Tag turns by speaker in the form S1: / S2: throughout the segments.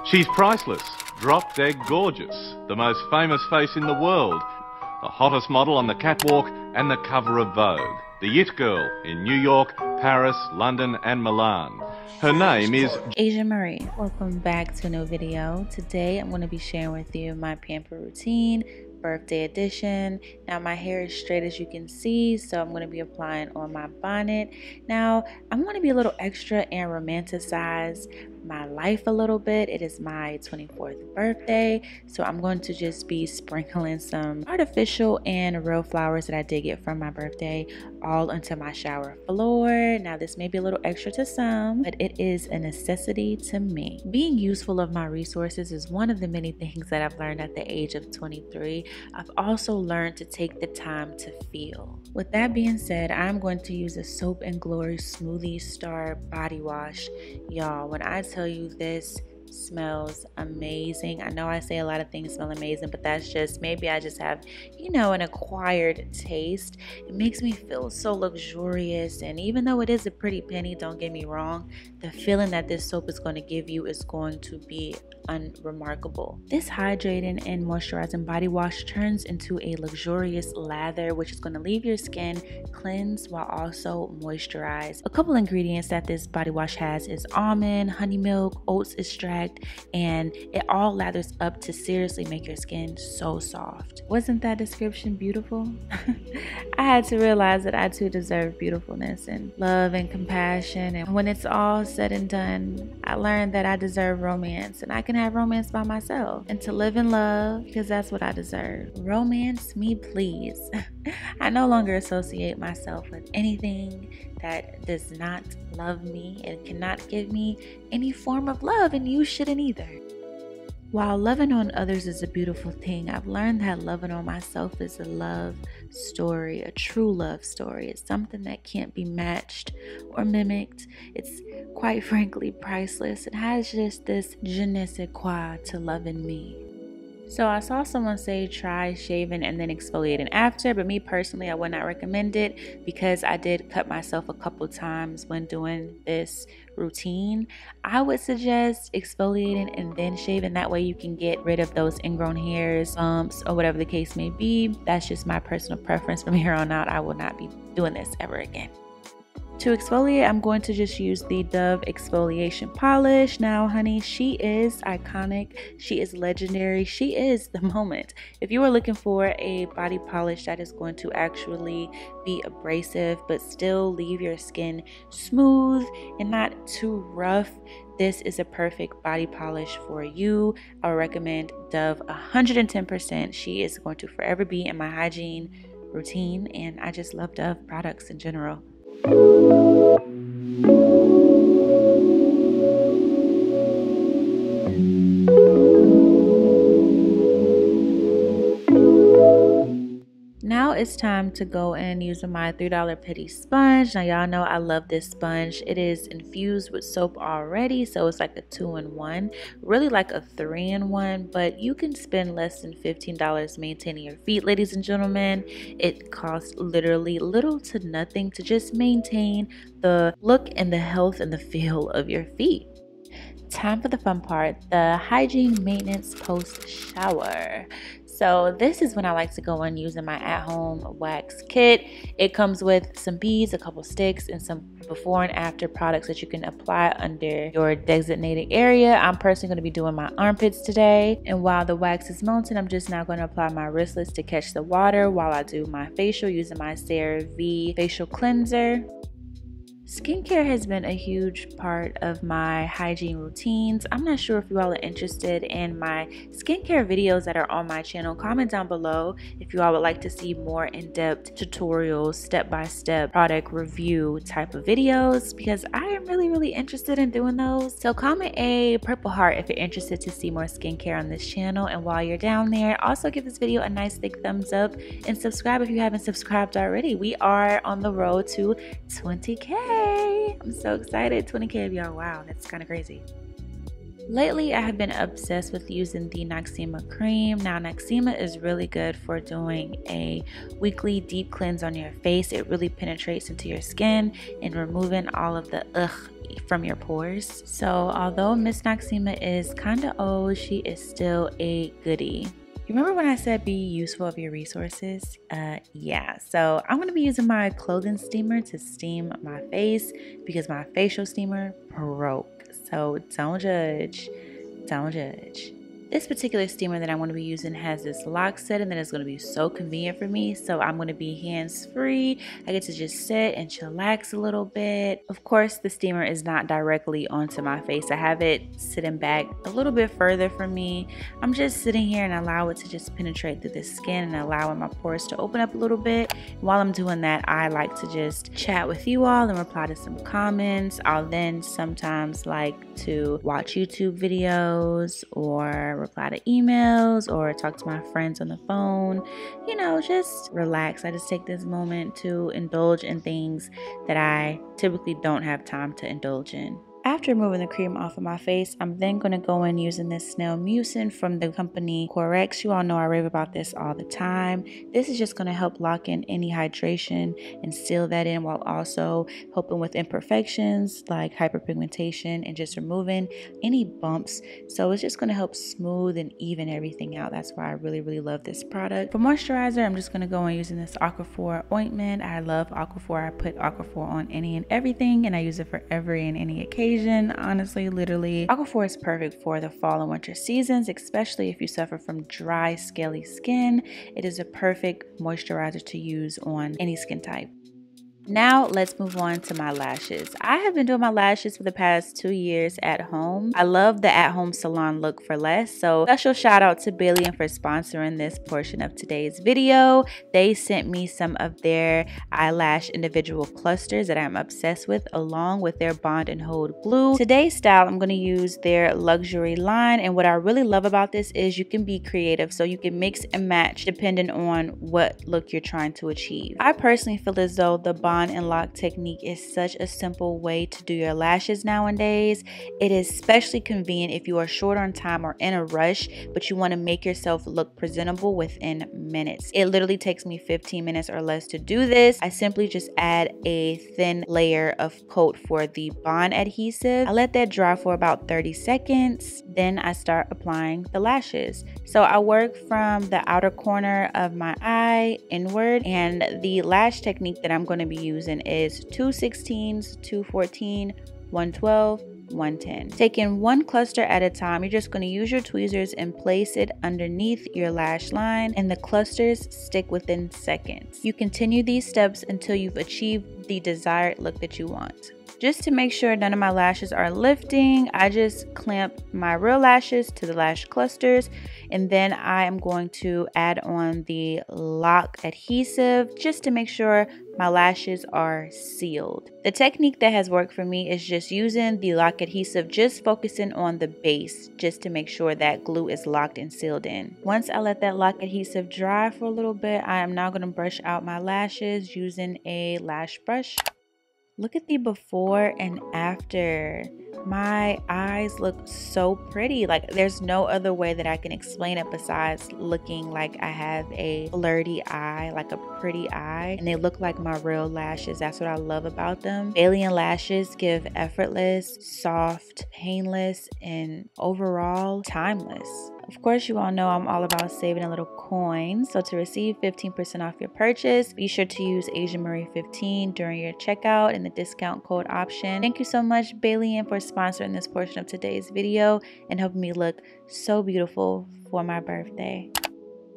S1: She's priceless, drop-dead gorgeous, the most famous face in the world, the hottest model on the catwalk and the cover of Vogue, the it girl in New York, Paris, London and Milan. Her name is
S2: Aisha Marie. Welcome back to a new video. Today I'm going to be sharing with you my Pamper Routine birthday edition. Now my hair is straight as you can see, so I'm going to be applying on my bonnet. Now I'm going to be a little extra and romanticize my life a little bit. It is my 24th birthday, so I'm going to just be sprinkling some artificial and real flowers that I did get from my birthday all onto my shower floor. Now this may be a little extra to some, but it is a necessity to me. Being useful of my resources is one of the many things that I've learned at the age of 23. I've also learned to take the time to feel. With that being said, I'm going to use a Soap and Glory Smoothie Star body wash. Y'all, when I tell you this smells amazing. I know I say a lot of things smell amazing, but that's just, maybe I just have, you know, an acquired taste. It makes me feel so luxurious, and even though it is a pretty penny, don't get me wrong, the feeling that this soap is going to give you is going to be unremarkable. This hydrating and moisturizing body wash turns into a luxurious lather, which is going to leave your skin cleansed while also moisturized. A couple ingredients that this body wash has is almond, honey milk, oats extract, and it all lathers up to seriously make your skin so soft. Wasn't that description beautiful? I had to realize that I too deserve beautifulness and love and compassion, and when it's all said and done, I learned that I deserve romance, and I can have romance by myself, and to live in love, because that's what I deserve. Romance me, please. I no longer associate myself with anything that does not love me and cannot give me any form of love, and you shouldn't either. While loving on others is a beautiful thing, I've learned that loving on myself is a love story, a true love story. It's something that can't be matched or mimicked. It's quite frankly priceless. It has just this je ne sais quoi to loving me. So I saw someone say try shaving and then exfoliating after, but me personally, I would not recommend it because I did cut myself a couple times when doing this routine. I would suggest exfoliating and then shaving. That way you can get rid of those ingrown hairs, bumps, or whatever the case may be. That's just my personal preference. From here on out, I will not be doing this ever again. To exfoliate, I'm going to just use the Dove exfoliation polish. Now, honey, she is iconic. She is legendary. She is the moment. If you are looking for a body polish that is going to actually be abrasive but still leave your skin smooth and not too rough, this is a perfect body polish for you. I would recommend Dove 110%. She is going to forever be in my hygiene routine, and I just love Dove products in general. Now it's time to go and use my $3 Pity sponge. Now y'all know I love this sponge. It is infused with soap already, so it's like a 2-in-1, really like a 3-in-1, but you can spend less than $15 maintaining your feet, ladies and gentlemen. It costs literally little to nothing to just maintain the look and the health and the feel of your feet. Time for the fun part, the hygiene maintenance post shower. So this is when I like to go and using my at-home wax kit. It comes with some beads, a couple sticks, and some before and after products that you can apply under your designated area. I'm personally going to be doing my armpits today, and while the wax is melting, I'm just now going to apply my wristlets to catch the water while I do my facial using my CeraVe facial cleanser. Skincare has been a huge part of my hygiene routines. I'm not sure if you all are interested in my skincare videos that are on my channel. Comment down below if you all would like to see more in-depth tutorials, step-by-step product review type of videos, because I am really interested in doing those. So comment a purple heart if you're interested to see more skincare on this channel. And while you're down there, also give this video a nice thick thumbs up and subscribe if you haven't subscribed already. We are on the road to 20K. I'm so excited. 20K of y'all. Wow, that's kind of crazy. Lately, I have been obsessed with using the Noxema cream. Now, Noxema is really good for doing a weekly deep cleanse on your face. It really penetrates into your skin and removing all of the ugh from your pores. So, although Miss Noxema is kind of old, she is still a goodie. You remember when I said be useful of your resources? Yeah, so I'm going to be using my clothing steamer to steam my face because my facial steamer broke. So don't judge, don't judge. This particular steamer that I'm going to be using has this lock setting that is going to be so convenient for me. So I'm going to be hands-free. I get to just sit and chillax a little bit. Of course, the steamer is not directly onto my face. I have it sitting back a little bit further from me. I'm just sitting here and allow it to just penetrate through the skin and allowing my pores to open up a little bit. While I'm doing that, I like to just chat with you all and reply to some comments. I'll then sometimes like to watch YouTube videos or reply to emails or talk to my friends on the phone. You know, just relax. I just take this moment to indulge in things that I typically don't have time to indulge in. After removing the cream off of my face, I'm then going to go in using this snail mucin from the company Corex. You all know I rave about this all the time. This is just going to help lock in any hydration and seal that in while also helping with imperfections like hyperpigmentation and just removing any bumps. So it's just going to help smooth and even everything out. That's why I really, really love this product. For moisturizer, I'm just going to go in using this Aquaphor ointment. I love Aquaphor. I put Aquaphor on any and everything, and I use it for every and any occasion. Honestly, literally, Aquaphor is perfect for the fall and winter seasons, especially if you suffer from dry, scaly skin. It is a perfect moisturizer to use on any skin type. Now let's move on to my lashes. I have been doing my lashes for the past 2 years at home. I love the at-home salon look for less. So special shout out to Billy for sponsoring this portion of today's video. They sent me some of their eyelash individual clusters that I'm obsessed with, along with their bond and hold glue. Today's style, I'm going to use their luxury line. And what I really love about this is you can be creative. So you can mix and match depending on what look you're trying to achieve. I personally feel as though the bond and lock technique is such a simple way to do your lashes nowadays. It is especially convenient if you are short on time or in a rush, but you want to make yourself look presentable within minutes. It literally takes me 15 minutes or less to do this. I simply just add a thin layer of coat for the bond adhesive. I let that dry for about 30 seconds. Then I start applying the lashes. So I work from the outer corner of my eye inward, and the lash technique that I'm going to be using is 2/16, 2/14, 1/12, 1/10. Taking one cluster at a time, you're just going to use your tweezers and place it underneath your lash line, and the clusters stick within seconds. You continue these steps until you've achieved the desired look that you want. Just to make sure none of my lashes are lifting, I just clamp my real lashes to the lash clusters, and then I am going to add on the lock adhesive just to make sure my lashes are sealed. The technique that has worked for me is just using the lock adhesive, just focusing on the base just to make sure that glue is locked and sealed in. Once I let that lock adhesive dry for a little bit, I am now going to brush out my lashes using a lash brush. Look at the before and after. My eyes look so pretty. Like, there's no other way that I can explain it besides looking like I have a flirty eye, like a pretty eye. And they look like my real lashes. That's what I love about them. Alien lashes give effortless, soft, painless, and overall timeless. Of course, you all know I'm all about saving a little coin. So to receive 15% off your purchase, be sure to use Aisha Marie 15 during your checkout in the discount code option. Thank you so much, Bailey, for sponsoring this portion of today's video and helping me look so beautiful for my birthday.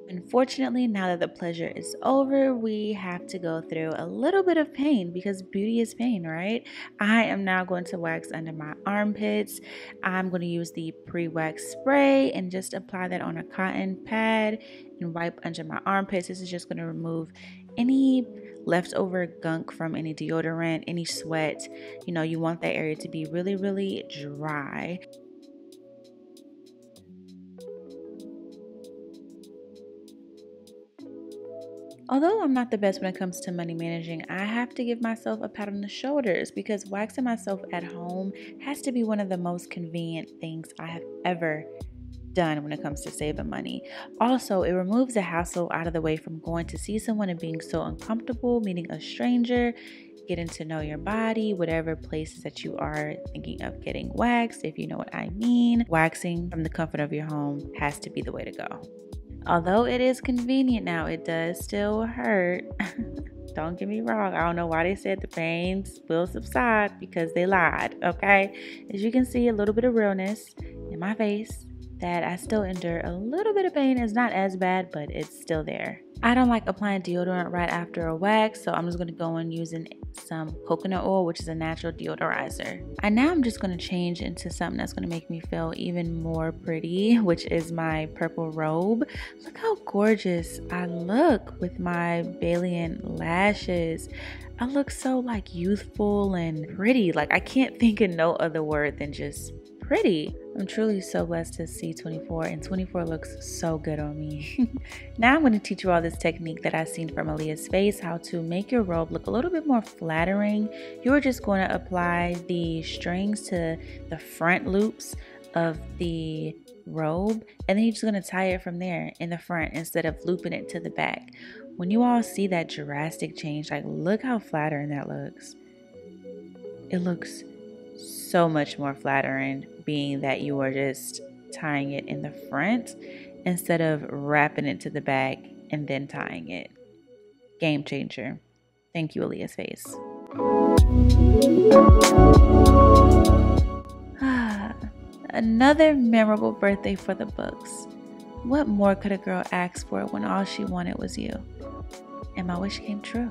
S2: Unfortunately, now that the pleasure is over, we have to go through a little bit of pain because beauty is pain, right? I am now going to wax under my armpits. I'm going to use the pre-wax spray and just apply that on a cotton pad and wipe under my armpits. This is just going to remove any leftover gunk from any deodorant, any sweat. You know, you want that area to be really, really dry. Although I'm not the best when it comes to money managing, I have to give myself a pat on the shoulders because waxing myself at home has to be one of the most convenient things I have ever done when it comes to saving money. Also, it removes the hassle out of the way from going to see someone and being so uncomfortable, meeting a stranger, getting to know your body, whatever places that you are thinking of getting waxed, if you know what I mean. Waxing from the comfort of your home has to be the way to go. Although it is convenient now, it does still hurt. Don't get me wrong. I don't know why they said the pains will subside, because they lied, okay? As you can see, a little bit of realness in my face that I still endure a little bit of pain. It's not as bad, but it's still there. I don't like applying deodorant right after a wax, so I'm just going to go in using some coconut oil, which is a natural deodorizer. And now I'm just going to change into something that's going to make me feel even more pretty, which is my purple robe. Look how gorgeous I look with my Balian lashes. I look so like youthful and pretty. Like, I can't think of no other word than just pretty. I'm truly so blessed to see 24, and 24 looks so good on me. Now I'm going to teach you all this technique that I've seen from Aaliyah's Face, how to make your robe look a little bit more flattering. You're just going to apply the strings to the front loops of the robe, and then you're just going to tie it from there in the front instead of looping it to the back. When you all see that drastic change, like, look how flattering that looks. It looks so much more flattering, being that you are just tying it in the front instead of wrapping it to the back and then tying it. Game changer. Thank you, Aaliyah's Face. Another memorable birthday for the books. What more could a girl ask for when all she wanted was you? And my wish came true.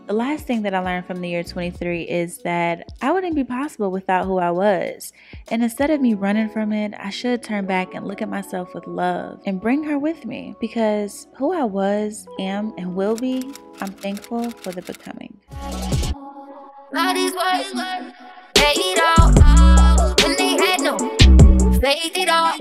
S2: The last thing that I learned from the year 23 is that I wouldn't be possible without who I was. And instead of me running from it, I should turn back and look at myself with love and bring her with me, because who I was, am, and will be, I'm thankful for the becoming.
S3: Bodies was paid off when they had no, faked it all.